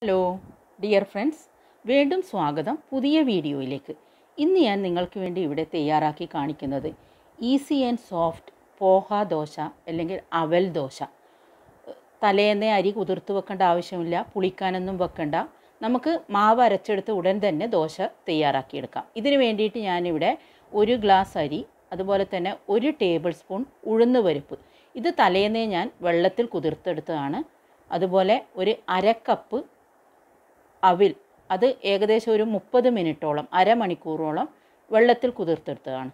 Hello dear friends, വീണ്ടും സ്വാഗതം പുതിയ വീഡിയോയിലേക്ക്. ഇന്ന് ഞാൻ നിങ്ങൾക്ക് വേണ്ടി ഇവിടെ തയ്യാറാക്കി കാണിക്കുന്നത് easy and soft poha dosa അല്ലെങ്കിൽ അവൽ ദോശ. തലേന്നേ അരി കുതിർത്ത് വെക്കേണ്ട ആവശ്യമില്ല, പുളിക്കാനൊന്നും വെക്കണ്ട. നമുക്ക് മാവ് അരച്ചെടുത്ത് ഉടൻ തന്നെ ദോശ തയ്യാറാക്കിയെടുക്കാം. ഇതിന് വേണ്ടിയിട്ട് ഞാനിവിടെ 1 ഗ്ലാസ് അരി, അതുപോലെ തന്നെ 1 ടേബിൾ സ്പൂൺ ഉഴുന്ന് പരിപ്പ്, ഇത് തലേന്നേ ഞാൻ വെള്ളത്തിൽ കുതിർത്തെടുത്തതാണ്. അതുപോലെ ഒരു 1/2 കപ്പ് അവിൽ, അത് ഏകദേശം ഒരു 30 മിനിറ്റോളം, അരമണിക്കൂറോളം വെള്ളത്തിൽ കുതിർത്തെടുത്തതാണ്.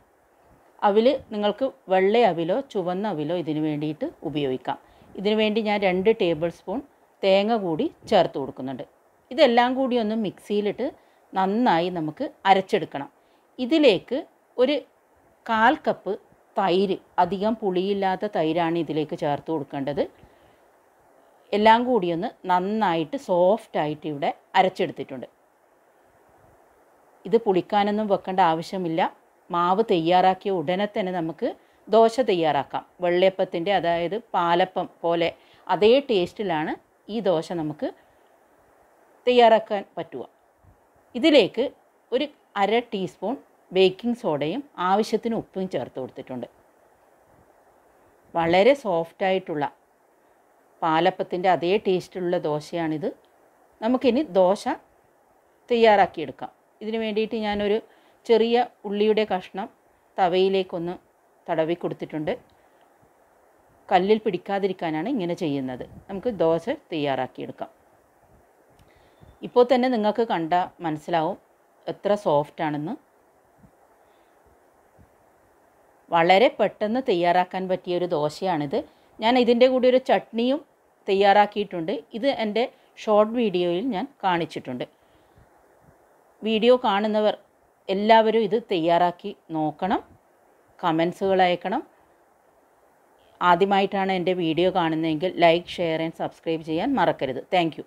അവിൽ നിങ്ങൾക്ക് വെള്ള അവിലോ ചുവന്ന അവിലോ ഇതിന് വേണ്ടിയിട്ട് ഉപയോഗിക്കാം. ഇതിനു വേണ്ടി ഞാൻ 2 ടേബിൾ സ്പൂൺ തേങ്ങ കൂടി ചേർത്ത് കൊടുക്കുന്നുണ്ട്. ഇതെല്ലാം കൂടി ഒന്ന് മിക്സിയിലിട്ട് നന്നായി നമുക്ക് അരച്ചെടുക്കണം. ഇതിലേക്ക് ഒരു 1/4 കപ്പ് തൈര്, അധികം പുളിയില്ലാത്ത തൈരാണ് ഇതിലേക്ക് ചേർത്ത് കൊടുക്കേണ്ടത്. എല്ലാം കൂടി ഒന്ന് നന്നായിട്ട് സോഫ്റ്റായിട്ട് ഇവിടെ അരച്ചെടുത്തിട്ടുണ്ട്. ഇത് പുളിക്കാനൊന്നും വെക്കേണ്ട ആവശ്യമില്ല. മാവ് തയ്യാറാക്കിയ ഉടനെ തന്നെ നമുക്ക് ദോശ തയ്യാറാക്കാം. വെള്ളയപ്പത്തിൻ്റെ, അതായത് പാലപ്പം പോലെ അതേ ടേസ്റ്റിലാണ് ഈ ദോശ നമുക്ക് തയ്യാറാക്കാൻ പറ്റുക. ഇതിലേക്ക് ഒരു 1/2 ടീസ്പൂൺ ബേക്കിംഗ് സോഡയും ആവശ്യത്തിന് ഉപ്പും ചേർത്ത് കൊടുത്തിട്ടുണ്ട്. വളരെ സോഫ്റ്റായിട്ടുള്ള പാലപ്പത്തിൻ്റെ അതേ ടേസ്റ്റുള്ള ദോശയാണിത്. നമുക്കിനി ദോശ തയ്യാറാക്കിയെടുക്കാം. ഇതിന് വേണ്ടിയിട്ട് ഞാനൊരു ചെറിയ ഉള്ളിയുടെ കഷ്ണം തവയിലേക്കൊന്ന് തടവി കൊടുത്തിട്ടുണ്ട്. കല്ലിൽ പിടിക്കാതിരിക്കാനാണ് ഇങ്ങനെ ചെയ്യുന്നത്. നമുക്ക് ദോശ തയ്യാറാക്കിയെടുക്കാം. ഇപ്പോൾ തന്നെ നിങ്ങൾക്ക് കണ്ടാൽ മനസ്സിലാവും എത്ര സോഫ്റ്റാണെന്ന്. വളരെ പെട്ടെന്ന് തയ്യാറാക്കാൻ പറ്റിയ ഒരു ദോശയാണിത്. ഞാൻ ഇതിൻ്റെ കൂടെ ഒരു ചട്നിയും തയ്യാറാക്കിയിട്ടുണ്ട്. ഇത് എൻ്റെ ഷോർട്ട് വീഡിയോയിൽ ഞാൻ കാണിച്ചിട്ടുണ്ട്. വീഡിയോ കാണുന്നവർ എല്ലാവരും ഇത് തയ്യാറാക്കി നോക്കണം, കമൻസുകൾ അയക്കണം. ആദ്യമായിട്ടാണ് എൻ്റെ വീഡിയോ കാണുന്നതെങ്കിൽ ലൈക്ക്, ഷെയർ ആൻഡ് സബ്സ്ക്രൈബ് ചെയ്യാൻ മറക്കരുത്. Thank you.